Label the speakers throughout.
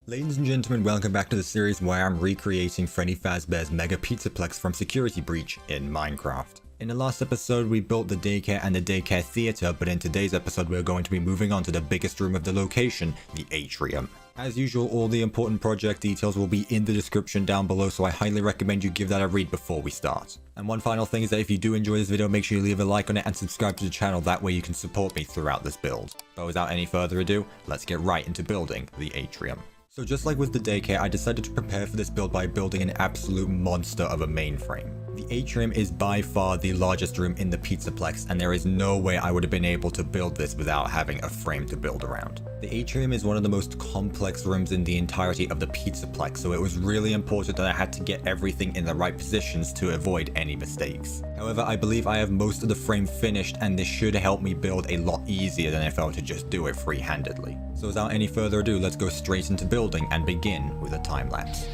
Speaker 1: Ladies and gentlemen, welcome back to the series where I'm recreating Freddy Fazbear's Mega Pizzaplex from Security Breach in Minecraft. In the last episode, we built the daycare and the daycare theater, but in today's episode, we're going to be moving on to the biggest room of the location, the atrium. As usual, all the important project details will be in the description down below, so I highly recommend you give that a read before we start. And one final thing is that if you do enjoy this video, make sure you leave a like on it and subscribe to the channel, that way you can support me throughout this build. But without any further ado, let's get right into building the atrium. So just like with the daycare, I decided to prepare for this build by building an absolute monster of a mainframe. The atrium is by far the largest room in the Pizzaplex, and there is no way I would have been able to build this without having a frame to build around. The atrium is one of the most complex rooms in the entirety of the Pizzaplex, so it was really important that I had to get everything in the right positions to avoid any mistakes. However, I believe I have most of the frame finished, and this should help me build a lot easier than if I were to just do it free-handedly. So without any further ado, let's go straight into building and begin with a time lapse.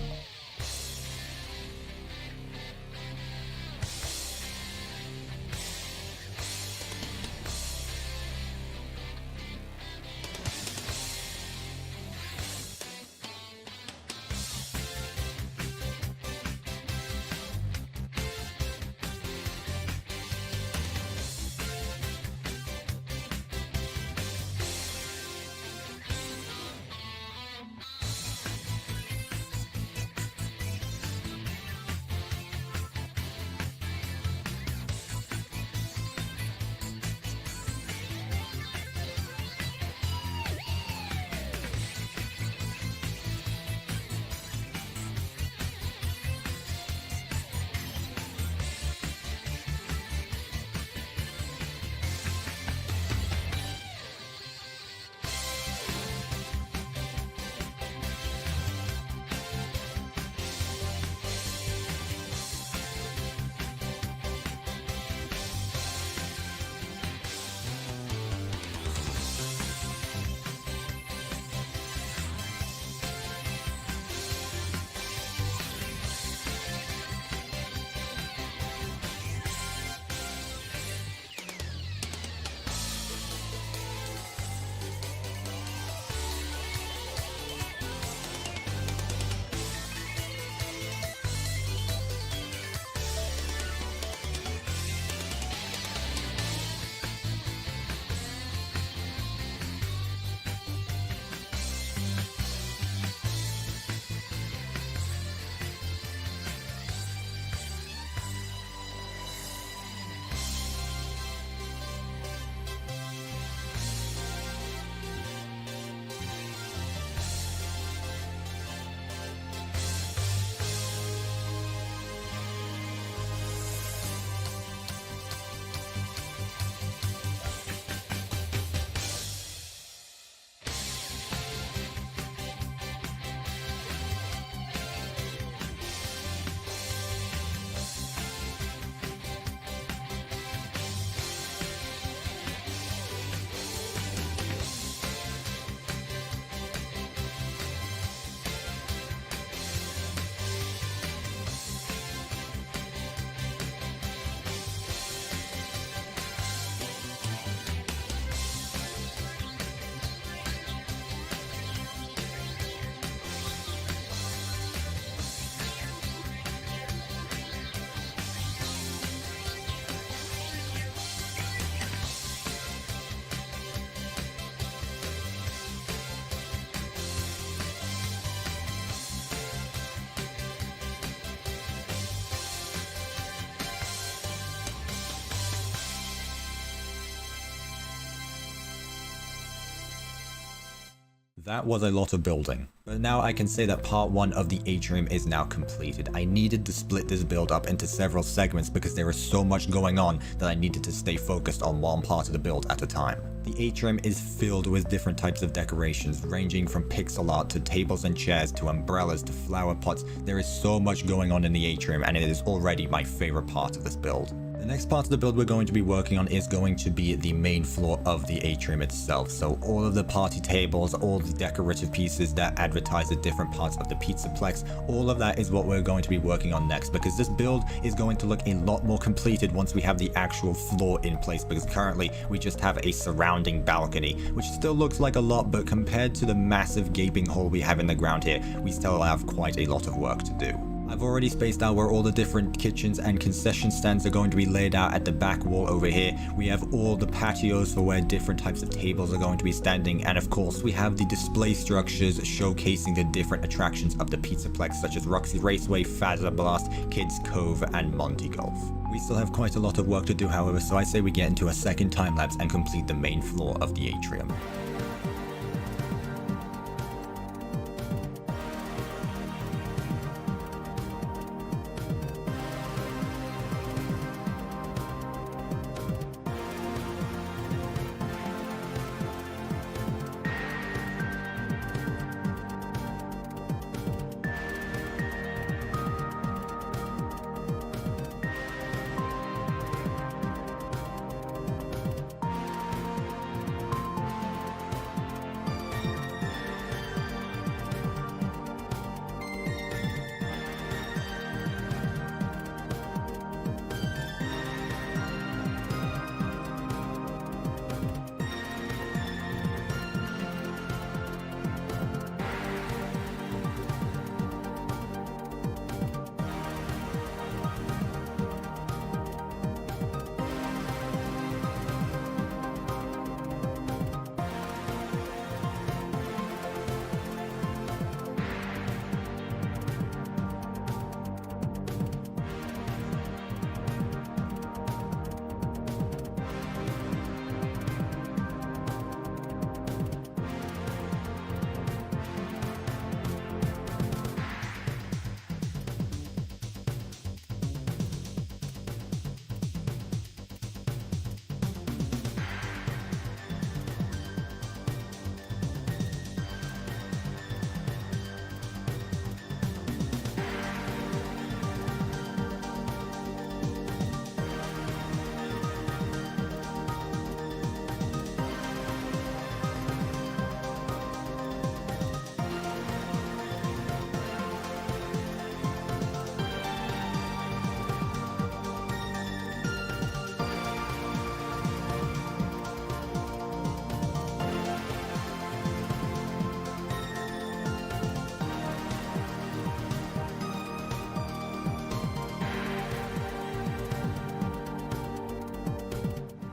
Speaker 1: That was a lot of building, but now I can say that part 1 of the atrium is now completed. I needed to split this build up into several segments because there was so much going on that I needed to stay focused on one part of the build at a time. The atrium is filled with different types of decorations, ranging from pixel art to tables and chairs to umbrellas to flower pots. There is so much going on in the atrium, and it is already my favorite part of this build. The next part of the build we're going to be working on is going to be the main floor of the atrium itself. So all of the party tables, all the decorative pieces that advertise the different parts of the Pizzaplex, all of that is what we're going to be working on next, because this build is going to look a lot more completed once we have the actual floor in place, because currently we just have a surrounding balcony, which still looks like a lot, but compared to the massive gaping hole we have in the ground here, we still have quite a lot of work to do. I've already spaced out where all the different kitchens and concession stands are going to be laid out at the back wall over here. We have all the patios for where different types of tables are going to be standing, and of course we have the display structures showcasing the different attractions of the Pizzaplex, such as Roxy Raceway, Fazbear, Kids Cove, and Monty Golf. We still have quite a lot of work to do, however, so I say we get into a second time lapse and complete the main floor of the atrium.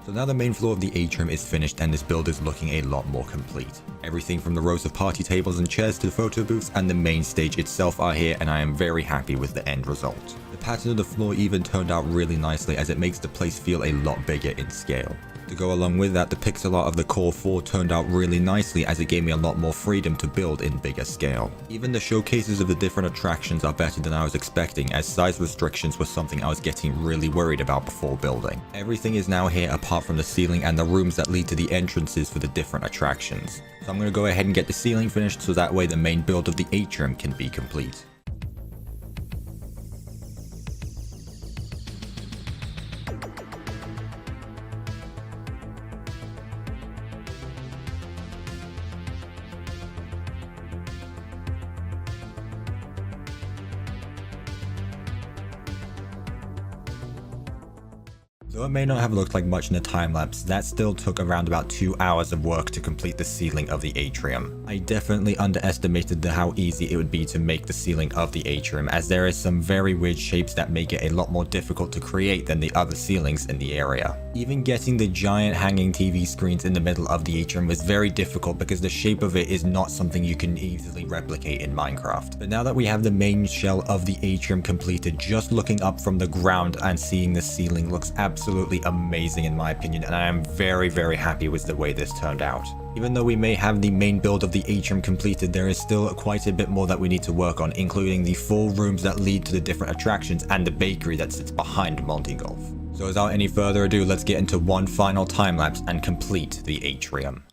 Speaker 1: So now the main floor of the atrium is finished and this build is looking a lot more complete. Everything from the rows of party tables and chairs to the photo booths and the main stage itself are here, and I am very happy with the end result. The pattern of the floor even turned out really nicely, as it makes the place feel a lot bigger in scale. To go along with that, the pixel art of the core 4 turned out really nicely, as it gave me a lot more freedom to build in bigger scale. Even the showcases of the different attractions are better than I was expecting, as size restrictions was something I was getting really worried about before building. Everything is now here apart from the ceiling and the rooms that lead to the entrances for the different attractions. So I'm going to go ahead and get the ceiling finished, so that way the main build of the atrium can be complete. Though it may not have looked like much in the time lapse, that still took around about 2 hours of work to complete the ceiling of the atrium. I definitely underestimated how easy it would be to make the ceiling of the atrium, as there is some very weird shapes that make it a lot more difficult to create than the other ceilings in the area. Even getting the giant hanging TV screens in the middle of the atrium was very difficult, because the shape of it is not something you can easily replicate in Minecraft. But now that we have the main shell of the atrium completed, just looking up from the ground and seeing the ceiling looks absolutely amazing in my opinion, and I am very happy with the way this turned out. Even though we may have the main build of the atrium completed, there is still quite a bit more that we need to work on, including the 4 rooms that lead to the different attractions and the bakery that sits behind Monty Golf. So without any further ado, let's get into one final time lapse and complete the atrium.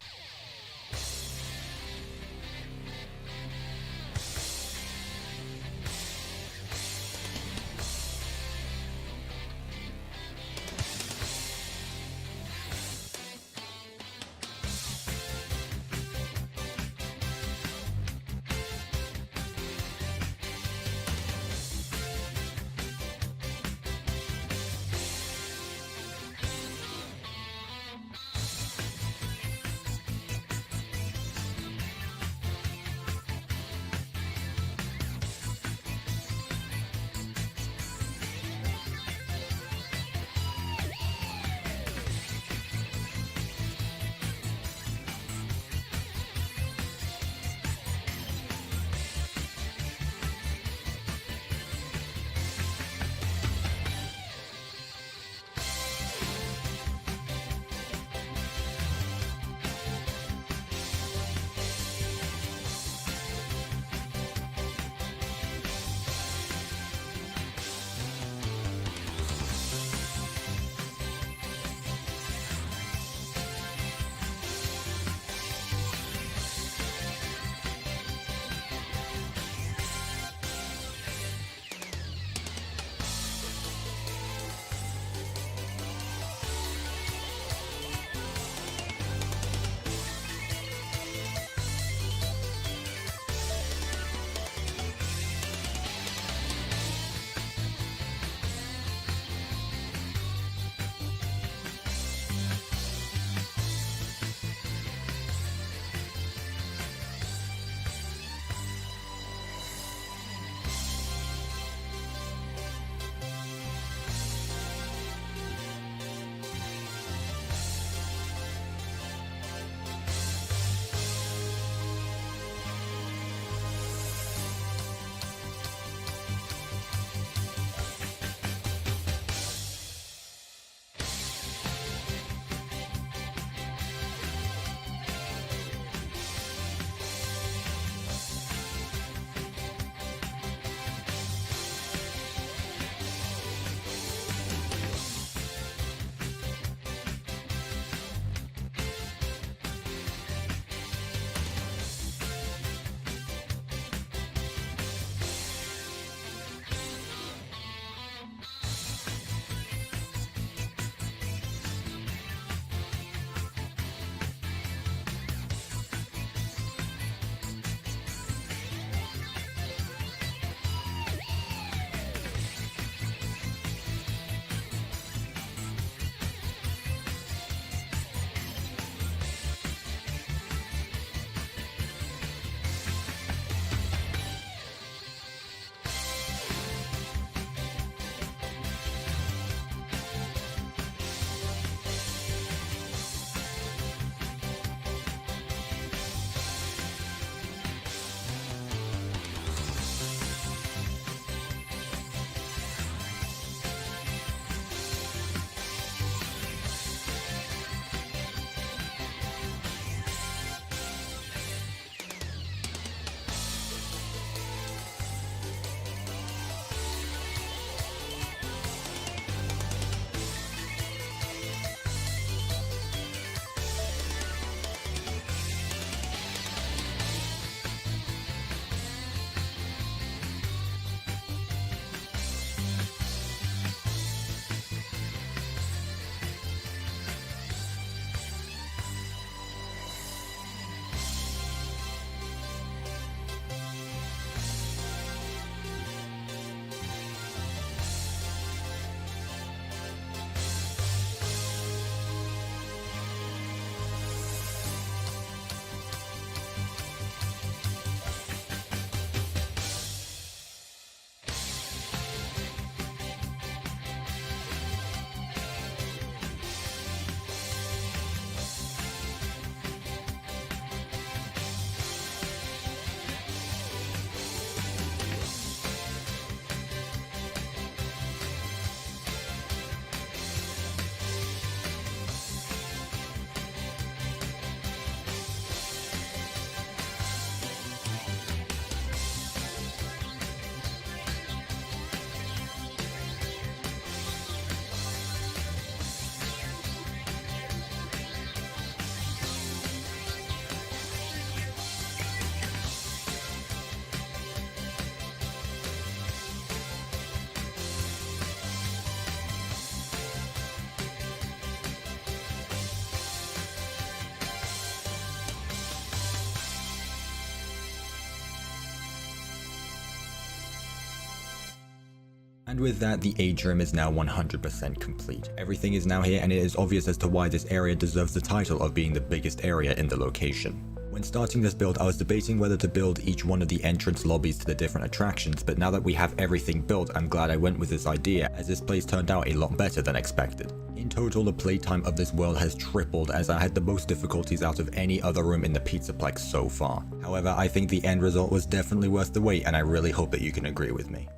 Speaker 1: And with that, the atrium is now 100% complete. Everything is now here, and it is obvious as to why this area deserves the title of being the biggest area in the location. When starting this build, I was debating whether to build each one of the entrance lobbies to the different attractions, but now that we have everything built, I'm glad I went with this idea, as this place turned out a lot better than expected. In total, the playtime of this world has tripled, as I had the most difficulties out of any other room in the Pizzaplex so far. However, I think the end result was definitely worth the wait, and I really hope that you can agree with me.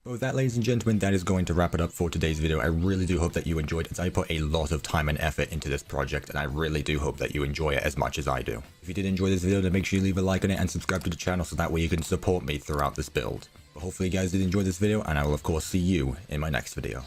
Speaker 1: Well, with that, ladies and gentlemen, that is going to wrap it up for today's video. I really do hope that you enjoyed it, as I put a lot of time and effort into this project, and I really do hope that you enjoy it as much as I do. If you did enjoy this video, then make sure you leave a like on it and subscribe to the channel so that way you can support me throughout this build. But hopefully you guys did enjoy this video, and I will of course see you in my next video.